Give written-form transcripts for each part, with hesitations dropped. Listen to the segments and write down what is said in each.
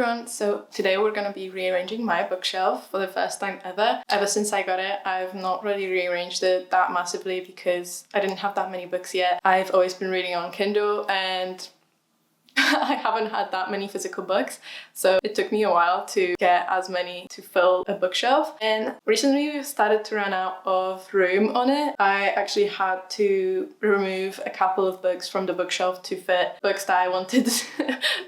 everyone, so today we're going to be rearranging my bookshelf for the first time ever. Ever since I got it, I've not really rearranged it that massively because I didn't have that many books yet. I've always been reading on Kindle and I haven't had that many physical books, so it took me a while to get as many to fill a bookshelf. And recently we started to run out of room on it. I actually had to remove a couple of books from the bookshelf to fit books that I wanted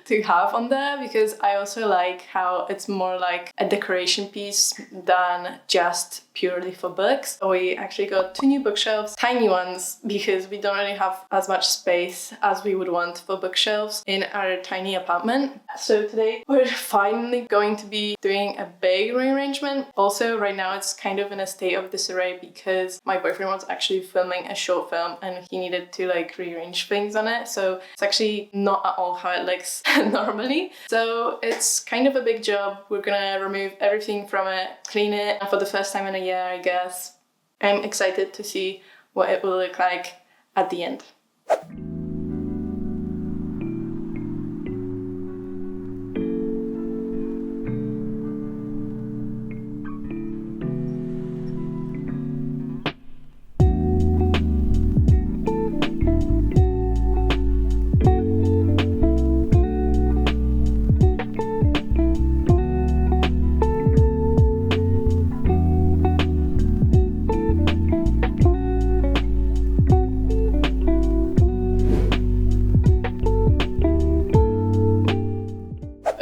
to have on there, because I also like how it's more like a decoration piece than just purely for books. We actually got 2 new bookshelves, tiny ones, because we don't really have as much space as we would want for bookshelves in our tiny apartment. So today we're finally going to be doing a big rearrangement. Also, right now it's kind of in a state of disarray because my boyfriend was actually filming a short film and he needed to like rearrange things on it. So it's actually not at all how it looks normally. So it's kind of a big job. We're gonna remove everything from it, clean it, and for the first time in a year, I guess, I'm excited to see what it will look like at the end.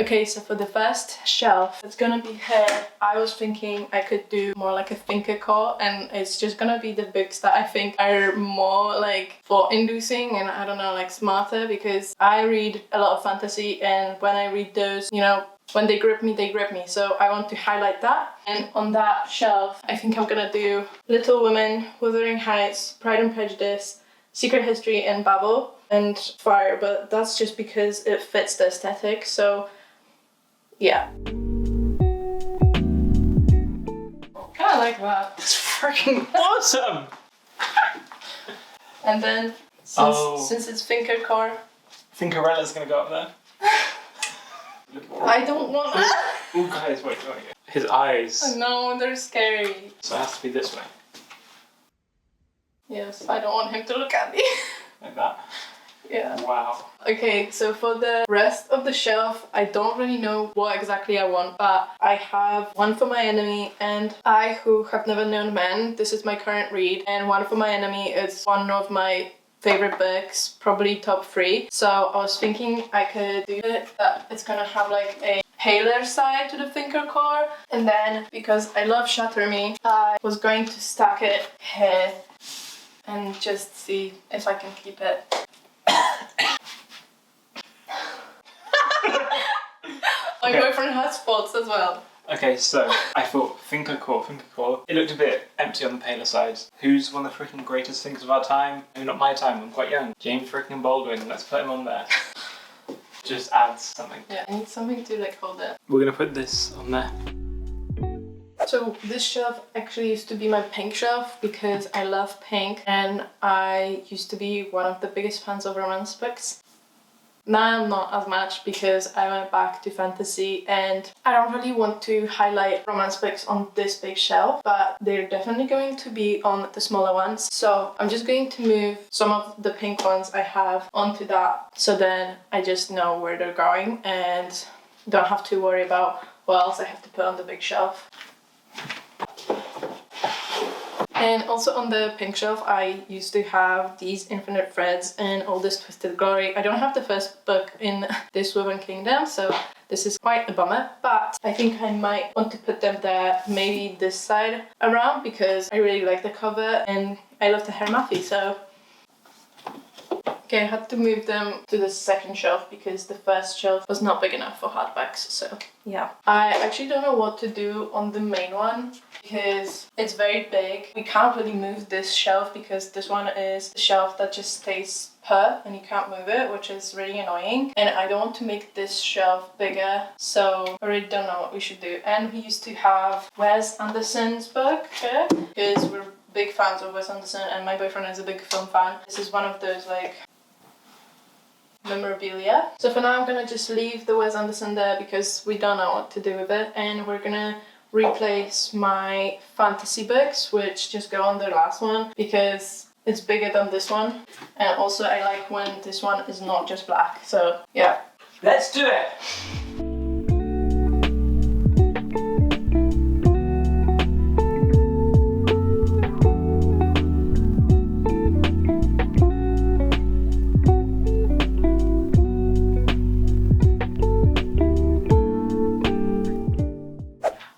Okay, so for the first shelf, it's gonna be here. I was thinking I could do more like a thinker core, and it's just gonna be the books that I think are more like thought-inducing and I don't know, like smarter, because I read a lot of fantasy, and when I read those, you know, when they grip me, they grip me. So I want to highlight that. And on that shelf, I think I'm gonna do Little Women, Wuthering Heights, Pride and Prejudice, Secret History, and Babel, and Fire. But that's just because it fits the aesthetic. So yeah. Kinda like that. It's freaking awesome! And then, since it's thinker core, Thinkerella's gonna go up there. I don't want to. Oh guys, wait. His eyes. No, they're scary. So it has to be this way. Yes, I don't want him to look at me. Like that? Yeah. Wow. Okay, so for the rest of the shelf, I don't really know what exactly I want, but I have One for My Enemy and I Who Have Never Known Men. This is my current read, and One for My Enemy is one of my favorite books, probably top 3. So I was thinking I could do it, that it's gonna have like a paler side to the thinker core, and then because I love Shatter Me, I was going to stack it here and just see if I can keep it. My boyfriend has spots as well. Okay, so I thought thinker core. It looked a bit empty on the paler side. Who's one of the freaking greatest thinkers of our time? Maybe not my time, I'm quite young. James freaking Baldwin, let's put him on there. Just adds something. Yeah, I need something to like hold it. We're gonna put this on there. So this shelf actually used to be my pink shelf because I love pink and I used to be one of the biggest fans of romance books. Now I'm not as much because I went back to fantasy, and I don't really want to highlight romance books on this big shelf, but they're definitely going to be on the smaller ones. So I'm just going to move some of the pink ones I have onto that, so then I just know where they're going and don't have to worry about what else I have to put on the big shelf. And also on the pink shelf, I used to have these Infinite Threads and All This Twisted Glory. I don't have the first book in this Woven Kingdom, so this is quite a bummer, but I think I might want to put them there, maybe this side around, because I really like the cover and I love the Hair Muffy, so. Okay, I had to move them to the second shelf because the first shelf was not big enough for hardbacks, so yeah. I actually don't know what to do on the main one because it's very big. We can't really move this shelf because this one is the shelf that just stays put and you can't move it, which is really annoying. And I don't want to make this shelf bigger, so I really don't know what we should do. And we used to have Wes Anderson's book here because we're big fans of Wes Anderson and my boyfriend is a big film fan. This is one of those like memorabilia. So for now I'm gonna just leave the Wes Anderson there because we don't know what to do with it, and we're gonna replace my fantasy books, which just go on the last one because it's bigger than this one, and also I like when this one is not just black. So yeah, let's do it.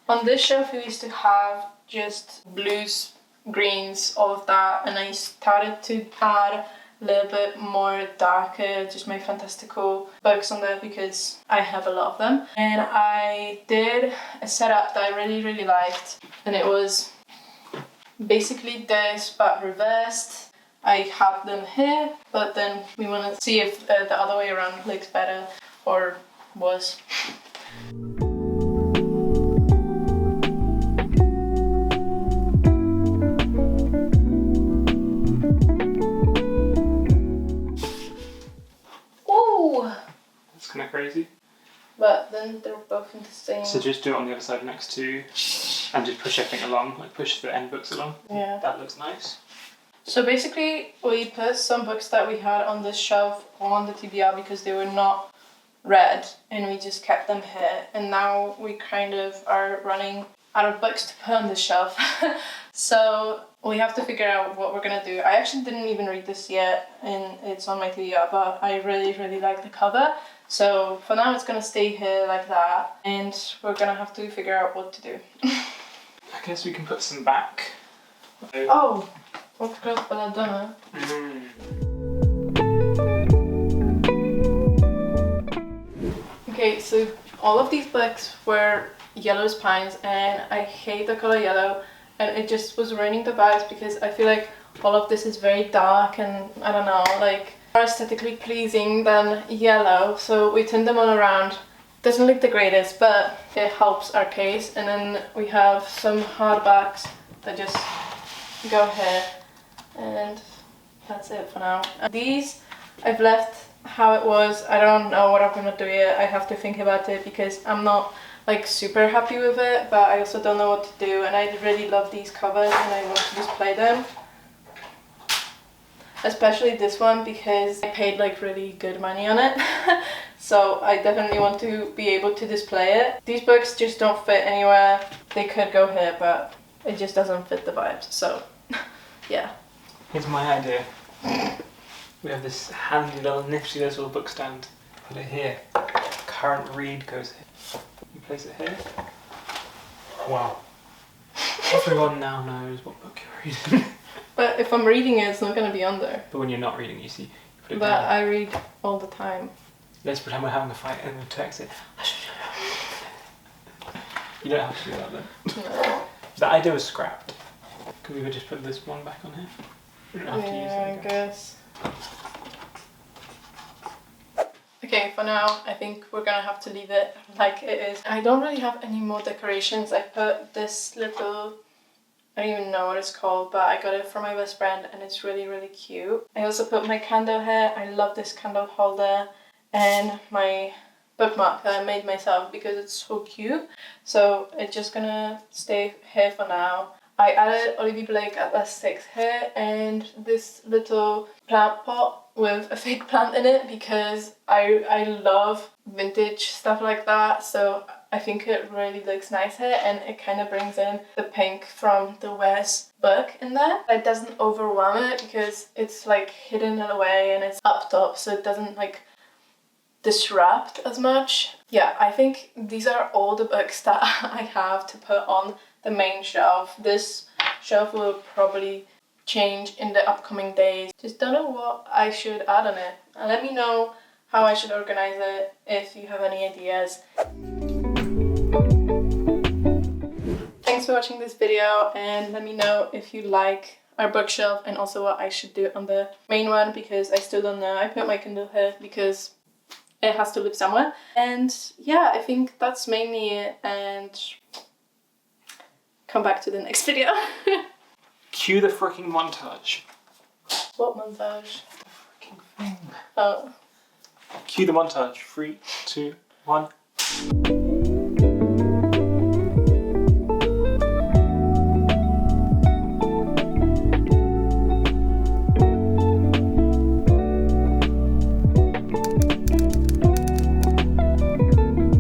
On this shelf we used to have just blues, greens, all of that, and I started to add a little bit more darker, just my fantastical books on there because I have a lot of them. And I did a setup that I really liked, and it was basically this but reversed. I have them here, but then we want to see if the other way around looks better or worse. Kind of crazy. But then they're both in the same. So just do it on the other side next to, and just push everything along, like push the end books along. Yeah. That looks nice. So basically we put some books that we had on this shelf on the TBR because they were not read, and we just kept them here, and now we kind of are running out of books to put on this shelf. So we have to figure out what we're gonna do. I actually didn't even read this yet, and it's on my TBR, but I really like the cover. So for now it's gonna stay here like that, and we're gonna have to figure out what to do. I guess we can put some back. Oh, odkrył Belladonna. Okay, so all of these books were yellow spines, and I hate the color yellow, and it just was ruining the vibes because I feel like all of this is very dark and I don't know, like more aesthetically pleasing than yellow. So we turned them all around. Doesn't look the greatest, but it helps our case. And then we have some hardbacks that just go here, and that's it for now. And these I've left how it was. I don't know what I'm gonna do yet. I have to think about it because I'm not like super happy with it, but I also don't know what to do, and I really love these covers and I want to display them. Especially this one because I paid like really good money on it. So I definitely want to be able to display it. These books just don't fit anywhere. They could go here, but it just doesn't fit the vibes. So yeah. Here's my idea. We have this handy little nifty little book stand. Put it here. Current read goes here. You place it here. Wow. Everyone now knows what book you're reading. But if I'm reading it, it's not going to be on there. But when you're not reading, you see, you put it But down. I read all the time. Let's pretend we're having a fight and we text it. You don't have to do that then. No. The idea was scrapped. Could we just put this one back on here? We don't have to use it Yeah, I again. guess. Okay, for now, I think we're gonna have to leave it like it is. I don't really have any more decorations. I put this little, I don't even know what it's called, but I got it from my best friend and it's really cute. I also put my candle here. I love this candle holder, and my bookmark that I made myself because it's so cute. So it's just gonna stay here for now. I added Olivia Blake Atlas sticks here and this little plant pot with a fake plant in it because I love vintage stuff like that. So I think it really looks nice here, and it kind of brings in the pink from the Wes book in there. It doesn't overwhelm it because it's like hidden in a way and it's up top, so it doesn't like disrupt as much. Yeah, I think these are all the books that I have to put on the main shelf. This shelf will probably change in the upcoming days. Just don't know what I should add on it. And let me know how I should organize it if you have any ideas. Thanks for watching this video, and let me know if you like our bookshelf and also what I should do on the main one because I still don't know. I put my Kindle here because it has to live somewhere. And yeah, I think that's mainly it, and come back to the next video. Cue the freaking montage. What montage? The freaking thing. Oh. Cue the montage. 3, 2, 1.